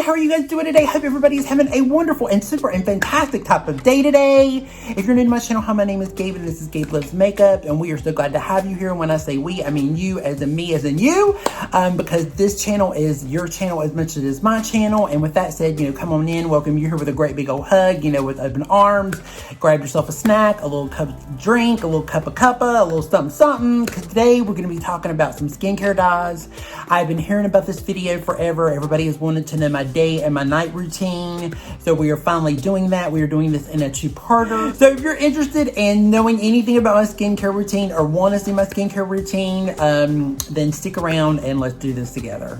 How are you guys doing today? Hope everybody is having a wonderful and super and fantastic type of day today. If you're new to my channel, hi, my name is Gabe and this is Gabe Loves Makeup, and we are so glad to have you here. And when I say we, I mean you as in me as in you, because this channel is your channel as much as it is my channel. And with that said, you know, come on in, welcome you here with a great big old hug, you know, with open arms. Grab yourself a snack, a little cup of drink, a little cup of cuppa, a little something, because today we're going to be talking about some skincare dyes. I've been hearing about this video forever. Everybody has wanted to know my day and my night routine, so we are finally doing that. We are doing this in a two-parter. So if you're interested in knowing anything about my skincare routine or want to see my skincare routine, then stick around and let's do this together.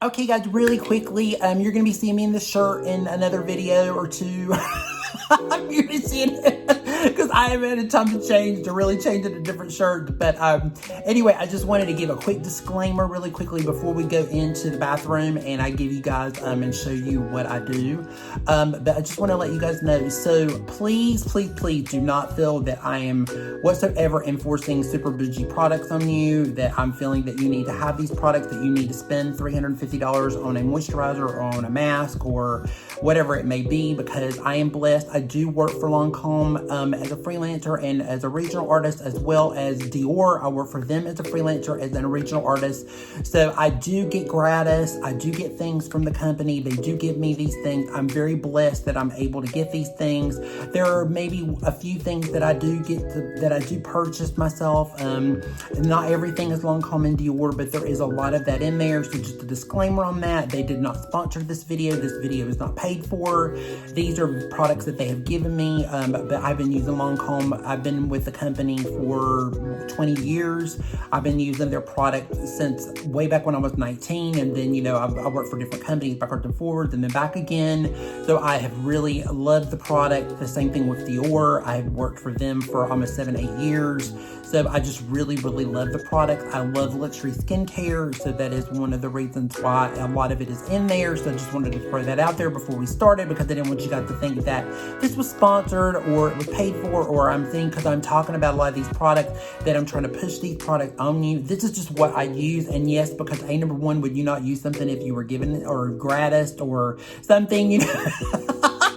Okay guys, really quickly, you're gonna be seeing me in this shirt in another video or two. You're gonna be seeing it because I haven't had time to really change it to a different shirt. But anyway, I just wanted to give a quick disclaimer really quickly before we go into the bathroom and I give you guys and show you what I do. But I just want to let you guys know. So please, please, please do not feel that I am whatsoever enforcing super bougie products on you, that I'm feeling that you need to have these products, that you need to spend $350 on a moisturizer or on a mask or whatever it may be, because I am blessed. I do work for Lancome as a freelancer and as a regional artist, as well as Dior. I work for them as a freelancer, as an original artist. So I do get gratis. I do get things from the company. They do give me these things. I'm very blessed that I'm able to get these things. There are maybe a few things that I do that I do purchase myself. Not everything is Lancome and Dior, but there is a lot of that in there. So just a disclaimer on that. They did not sponsor this video. This video is not paid for. These are products that they have given me, but I've been using Lancome. I've been with the company for 20 years. I've been using their product since way back when I was 19, and then, you know, I worked for different companies backwards and forwards and then back again. So I have really loved the product. The same thing with Dior. I've worked for them for almost 7-8 years. So I just really, really love the product. I love luxury skincare, so that is one of the reasons why a lot of it is in there. So I just wanted to throw that out there before we started, because I didn't want you guys to think that this was sponsored or it was paid for, or I'm thinking because I'm talking about a lot of these products that I'm trying to push these products on you. This is just what I use. And yes, because number one, would you not use something if you were given it or gratis or something, you know?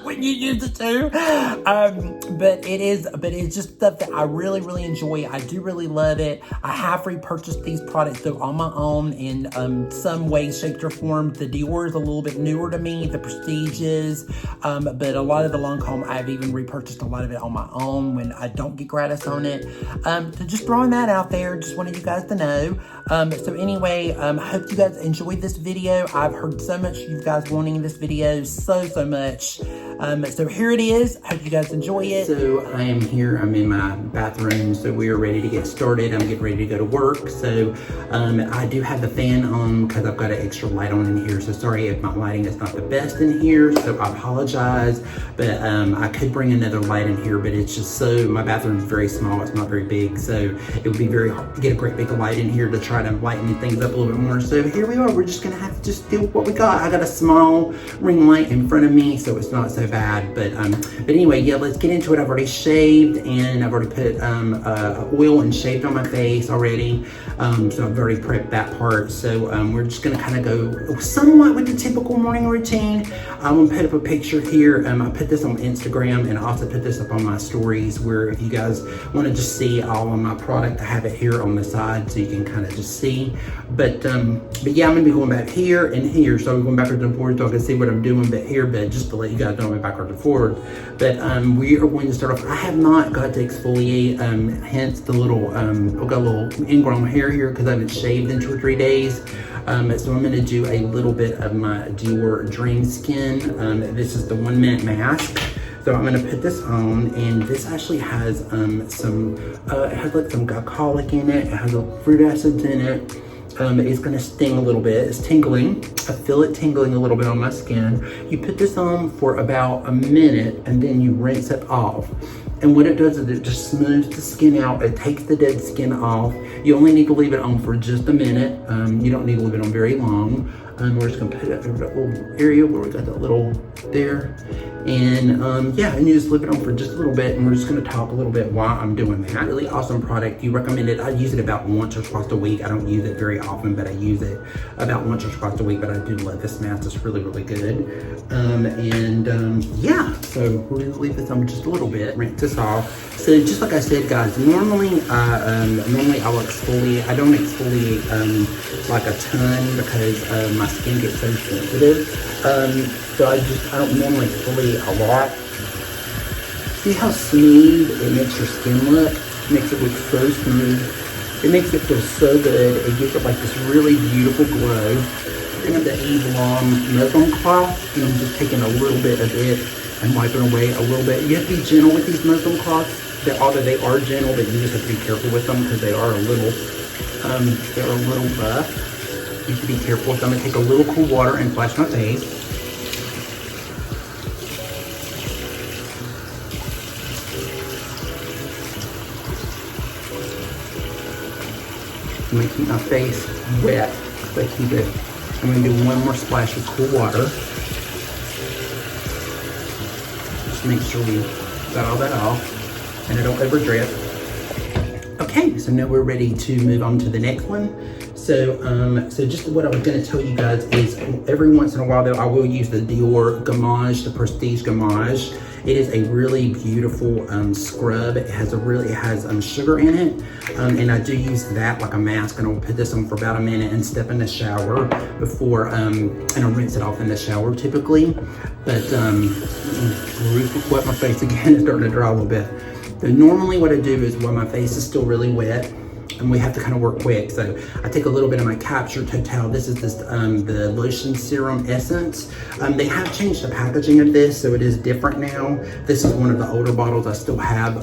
When you use it too. But it's just stuff that I really, really enjoy. I do really love it. I have repurchased these products though on my own in some way, shape, or form. The Dior is a little bit newer to me, the Prestige is, but a lot of the Lancome, I've even repurchased a lot of it on my own when I don't get gratis on it. So just throwing that out there, just wanted you guys to know. So anyway, hope you guys enjoyed this video. I've heard so much you guys wanting this video, so much. So here it is. Hope you guys enjoy it. So I am here. I'm in my bathroom. So we are ready to get started. I'm getting ready to go to work. So I do have the fan on because I've got an extra light on in here. So sorry if my lighting is not the best in here. So I apologize. But I could bring another light in here, but it's just so, my bathroom is very small. It's not very big. So it would be very hard to get a great big light in here to try to lighten things up a little bit more. So here we are. We're just going to have to just deal with what we got. I got a small ring light in front of me, so it's not so bad. But anyway, yeah, let's get into it. I've already shaved and I've already put oil and shaved on my face already. So I've already prepped that part. So we're just gonna kind of go somewhat with the typical morning routine. I'm gonna put up a picture here. I put this on Instagram and I also put this up on my stories, where if you guys want to just see all of my product, I have it here on the side so you can kind of just see. But yeah, I'm gonna be going back here and here. So I'm going backwards and forwards so I can see what I'm doing. But here, but just to let you guys know, I'm backwards and forward. But we are going to start off. I have not got to exfoliate, hence the little I've got a little ingrown hair here because I haven't shaved in 2 or 3 days. So I'm going to do a little bit of my Dior Dream Skin. This is the 1 minute mask. So I'm gonna put this on, and this actually has some it has like some glycolic in it. It has fruit acids in it. It's gonna sting a little bit. It's tingling. I feel it tingling a little bit on my skin. You put this on for about a minute and then you rinse it off. And what it does is it just smooths the skin out. It takes the dead skin off. You only need to leave it on for just a minute. You don't need to leave it on very long. We're just gonna put it over that little area where we got that little there. And yeah, and you just leave it on for just a little bit, and we're just gonna talk a little bit while I'm doing that. Really awesome product. You recommend it. I use it about once or twice a week. I don't use it very often, but I use it about once or twice a week, but I do love this mask. It's really, really good. Yeah, so we're gonna leave this on just a little bit, rinse this off. So just like I said, guys, normally I'll exfoliate. I don't exfoliate like a ton because my skin gets so sensitive. So I don't normally exfoliate a lot. See how smooth it makes your skin look? It makes it look so smooth. It makes it feel so good. It gives it like this really beautiful glow. Bring up the Eve Long muslin cloth, and I'm just taking a little bit of it and wiping away a little bit. You have to be gentle with these muslin cloths. Although they are gentle, but you just have to be careful with them because they are a little, rough. You have to be careful. So I'm gonna take a little cool water and splash my face. Making my face wet so I keep it. I'm gonna do one more splash of cool water. Just make sure we got all that off and I don't over drip. Okay, so now we're ready to move on to the next one. So just what I was gonna tell you guys is every once in a while though, I will use the Dior Gamage, the Prestige Gamage. It is a really beautiful scrub. It has sugar in it. And I do use that like a mask, and I'll put this on for about a minute and step in the shower before, and I'll rinse it off in the shower typically. But wet my face again, it's starting to dry a little bit. So normally what I do is when my face is still really wet, and we have to kind of work quick. So I take a little bit of my Capture Total. This is the lotion serum essence. They have changed the packaging of this, so it is different now. This is one of the older bottles. I still have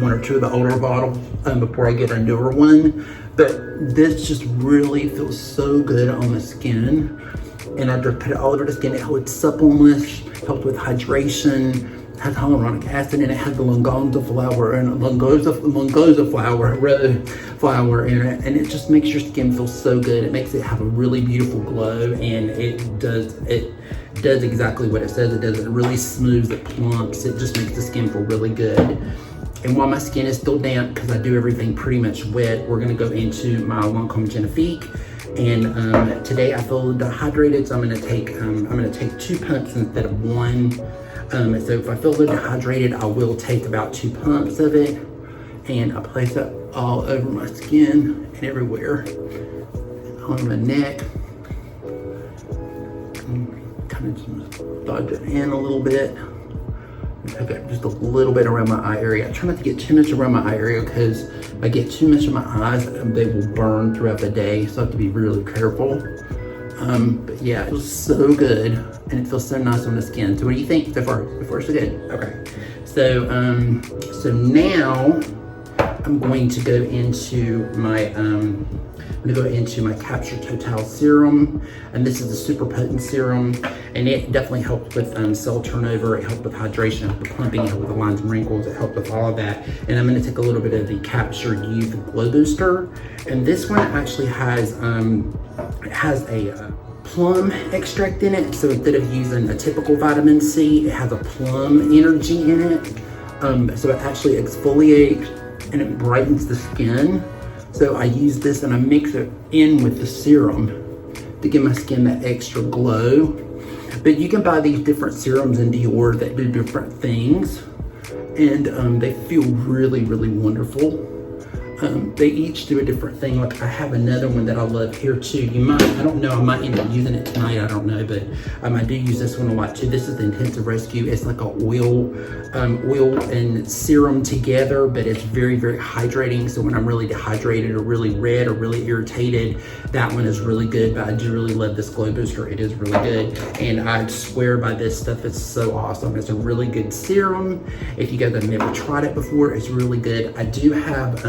one or two of the older bottles before I get a newer one. But this just really feels so good on the skin. And I just put it all over the skin. It helps suppleness, helps with hydration. Has hyaluronic acid in it, has the Langoza flower and Langoza flower in it, and it just makes your skin feel so good. It makes it have a really beautiful glow, and it does exactly what it says it does. It really smooths, it plumps, it just makes the skin feel really good. And while my skin is still damp, because I do everything pretty much wet, we're gonna go into my Lancome Genifique. And today I feel dehydrated, so I'm gonna take 2 pumps instead of 1. So if I feel a little dehydrated, I will take about 2 pumps of it, and I place it all over my skin and everywhere, on my neck. Kind of just dodge it in a little bit. Pick up just a little bit around my eye area. I try not to get too much around my eye area because if I get too much in my eyes, they will burn throughout the day. So I have to be really careful. But yeah, it feels so good and it feels so nice on the skin. So what do you think so far? So far so good. Okay. So now I'm going to go into my Capture Total serum, and this is a super potent serum, and it definitely helps with cell turnover. It helps with hydration, it helps with plumping, it helps with the lines and wrinkles, it helps with all of that. And I'm going to take a little bit of the Capture Youth Glow Booster, and this one actually has a plum extract in it. So instead of using a typical vitamin C, it has a plum energy in it. So it actually exfoliates and it brightens the skin. So I use this and I mix it in with the serum to give my skin that extra glow. But you can buy these different serums in Dior that do different things, and they feel really, really wonderful. They each do a different thing. Like I have another one that I love here too. You might, I don't know, I might end up using it tonight, I don't know, but I do use this one a lot too. This is the Intensive Rescue. It's like a oil and serum together, but it's very, very hydrating. So when I'm really dehydrated or really red or really irritated, that one is really good. But I do really love this Glow Booster. It is really good. And I swear by this stuff, it's so awesome. It's a really good serum. If you guys have never tried it before, it's really good. I do have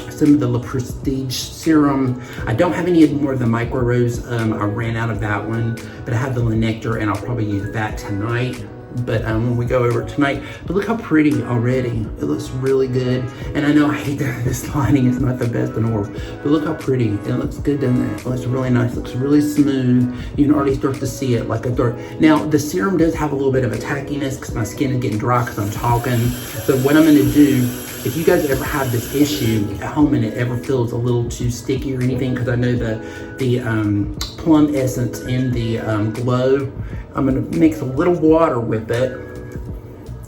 some of the Le Prestige serum. I don't have any more of the Micro Rose. I ran out of that one, but I have the Le Nectar, and I'll probably use that tonight but when we go over tonight. But look how pretty already. It looks really good. And I know I hate that this lighting is not the best in the world, but look how pretty. It looks good, doesn't it? It looks really nice. It looks really smooth. You can already start to see it like a dark. Now, the serum does have a little bit of a tackiness because my skin is getting dry because I'm talking. So what I'm gonna do, if you guys ever have this issue at home and it ever feels a little too sticky or anything, because I know the plum essence in the Glow, I'm gonna mix a little water with it,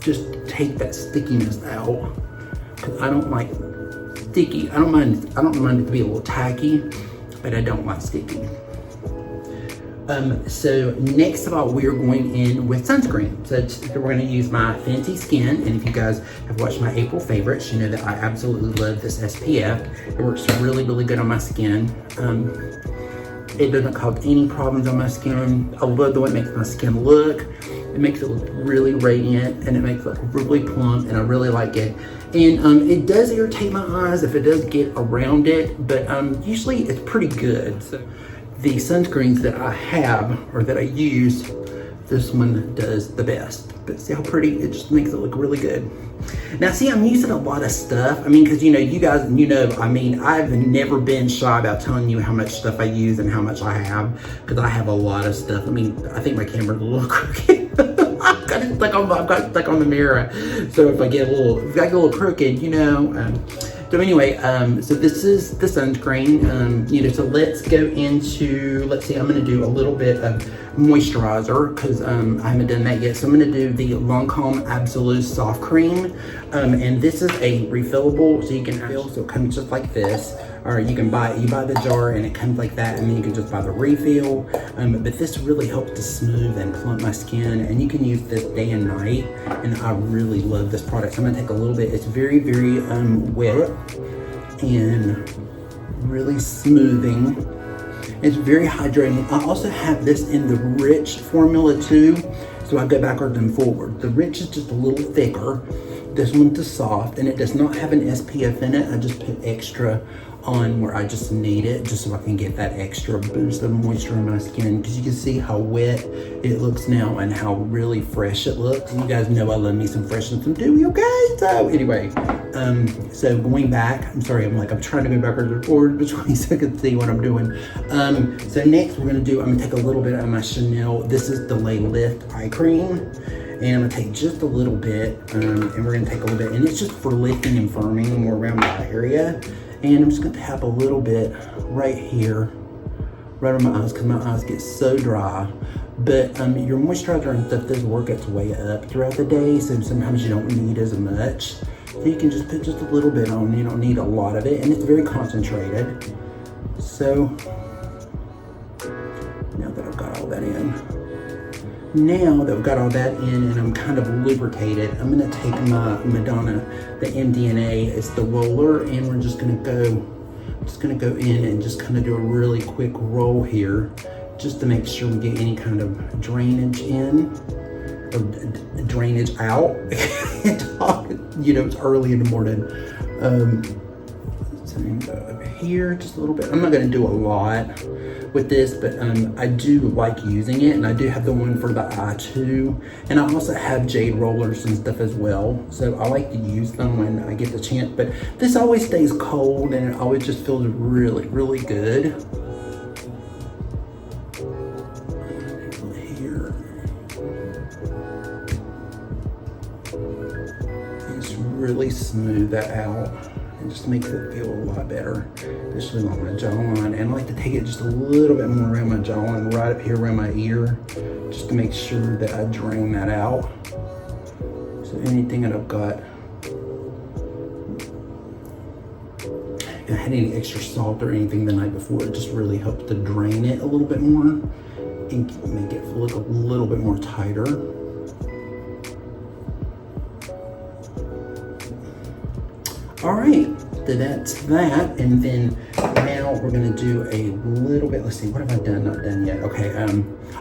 just take that stickiness out. Cause I don't like sticky. I don't mind it to be a little tacky, but I don't like sticky. So next of all, we are going in with sunscreen. So we're gonna use my Fenty Skin, and if you guys have watched my April favorites, you know that I absolutely love this SPF. It works really, really good on my skin. It doesn't cause any problems on my skin. I love the way it makes my skin look. It makes it look really radiant, and it makes it look really plump, and I really like it. And it does irritate my eyes if it does get around it, but usually it's pretty good. So the sunscreens that I have, or that I use, this one does the best. But see how pretty? It just makes it look really good. Now see, I'm using a lot of stuff. I mean, because you know, you guys, you know, I mean, I've never been shy about telling you how much stuff I use and how much I have, because I have a lot of stuff. I mean, I think my camera's a little crooked. I've got it stuck on the mirror. So if I get a little crooked, you know. So anyway, so this is the sunscreen, you know, so let's go into, let's see, I'm going to do a little bit of moisturizer because I haven't done that yet. So I'm going to do the Lancome Absolute Soft Cream, and this is a refillable, so you can fill, so it comes just like this, or you can buy the jar and it comes like that, and then you can just buy the refill, but this really helps to smooth and plump my skin, and you can use this day and night, and I really love this product. So I'm going to take a little bit, it's very, very wet, and really smoothing. It's very hydrating. I also have this in the Rich formula too, so I go backwards and forward. The Rich is just a little thicker. This one's the soft, and it does not have an SPF in it. I just put extra on where I just need it, just so I can get that extra boost of moisture in my skin, because you can see how wet it looks now and how really fresh it looks. You guys know I love me some fresh and some dewy, okay? So anyway, so going back, I'm sorry, I'm trying to go backwards and forward between so I can see what I'm doing. So next I'm gonna take a little bit of my Chanel, this is the Lay Lift Eye Cream, and I'm gonna take just a little bit, and we're gonna take a little bit, and it's just for lifting and firming more around my area. And I'm just gonna tap a little bit right here, right on my eyes, because my eyes get so dry. But your moisturizer and stuff does work its way up throughout the day, so sometimes you don't need as much. So you can just put just a little bit on, you don't need a lot of it, and it's very concentrated. So, now that I've got all that in, and I'm kind of lubricated, I'm gonna take my Madonna, the MDNA, it's the roller, and we're just gonna go in and just kind of do a really quick roll here, just to make sure we get any kind of drainage in, or drainage out. You know, it's early in the morning. So I'm gonna go over here just a little bit. I'm not gonna do a lot with this, but I do like using it, and I do have the one for the eye too, and I also have jade rollers and stuff as well, so I like to use them when I get the chance. But this always stays cold, and it always just feels really, really good. Here, just really smooth that out. It just makes it feel a lot better, especially on my jawline. And I like to take it just a little bit more around my jawline, right up here around my ear, just to make sure that I drain that out. So anything that I've got, if I had any extra salt or anything the night before, it just really helps to drain it a little bit more and make it look a little bit more tighter. All right, so that's that, and then now we're gonna do a little bit, let's see, what have I done, not done yet? Okay,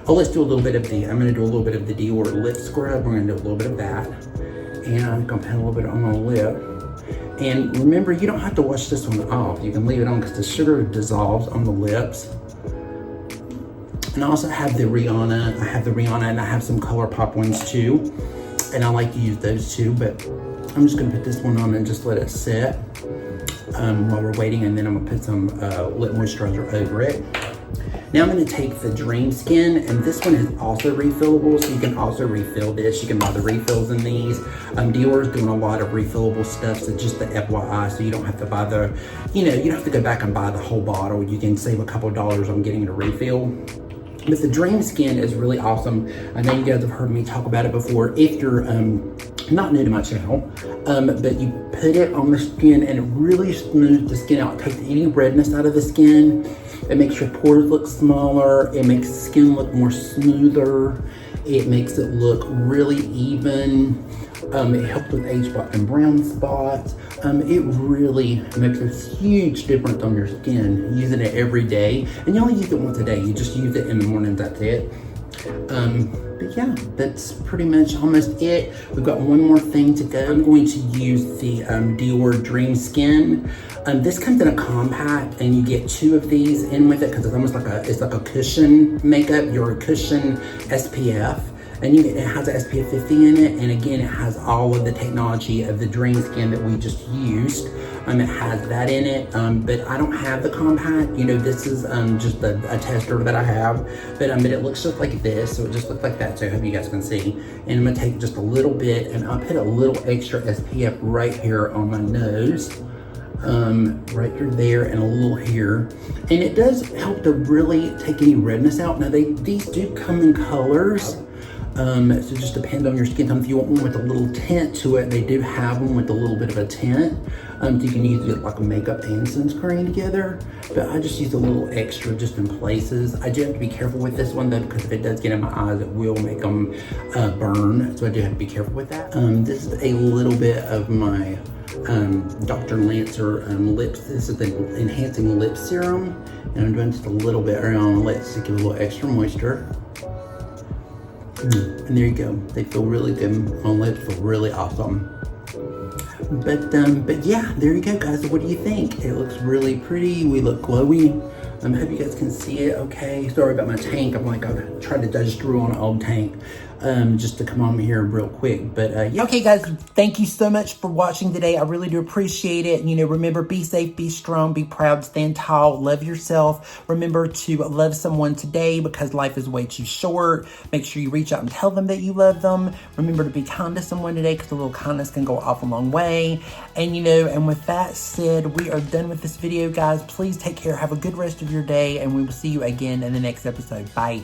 let's do a little bit of I'm gonna do a little bit of the Dior lip scrub. We're gonna do a little bit of that, and I'm gonna put a little bit on my lip. And remember, you don't have to wash this one off. You can leave it on because the sugar dissolves on the lips. And I also have the Rihanna. I have the Rihanna and I have some ColourPop ones too. And I like to use those too, but I'm just gonna put this one on and just let it sit while we're waiting, and then I'm gonna put some lip moisturizer over it. Now I'm gonna take the Dream Skin, and this one is also refillable, so you can also refill this. You can buy the refills in these. Dior is doing a lot of refillable stuff, so just the FYI, so you don't have to buy the, you don't have to go back and buy the whole bottle. You can save a couple dollars on getting a refill. But the Dream Skin is really awesome. I know you guys have heard me talk about it before. If you're not new to my channel, but you put it on the skin and it really smooths the skin out. It takes any redness out of the skin. It makes your pores look smaller. It makes the skin look more smoother. It makes it look really even. It helps with age spot and brown spots. It really makes a huge difference on your skin using it every day. And you only use it once a day. You just use it in the morning, that's it. But yeah, that's pretty much almost it. We've got one more thing to go. I'm going to use the Dior Dream Skin. This comes in a compact, and you get 2 of these in with it because it's almost like a cushion makeup, your cushion SPF. And it has an SPF 50 in it, and again, it has all of the technology of the Dream Skin that we just used. It has that in it, but I don't have the compact. This is just a tester that I have, but it looks just like this, so it just looks like that, so I hope you guys can see. And I'm gonna take just a little bit, and I'll put a little extra SPF right here on my nose. Right through there and a little here, and it does help to really take any redness out. Now these do come in colors, so it just depends on your skin tone. If you want one with a little tint to it, they do have one with a little bit of a tint, so you can use it like a makeup and sunscreen together, but I just use a little extra just in places. I do have to be careful with this one though, because if it does get in my eyes, it will make them burn, so I do have to be careful with that. This is a little bit of my Dr. Lancer lips. This is the enhancing lip serum, and I'm doing just a little bit around my lips to give a little extra moisture. And there you go. They feel really good. My lips feel really awesome. But yeah, there you go, guys. So what do you think? It looks really pretty. We look glowy. I hope you guys can see it okay. Sorry about my tank. I'm like, I've tried to dodge through on an old tank just to come on here real quick. But yeah. Okay, guys, thank you so much for watching today. I really do appreciate it. And, remember, be safe, be strong, be proud, stand tall, love yourself. Remember to love someone today because life is way too short. Make sure you reach out and tell them that you love them. Remember to be kind to someone today because a little kindness can go off a long way. And, and with that said, we are done with this video, guys. Please take care. Have a good rest of your day, and we will see you again in the next episode. Bye.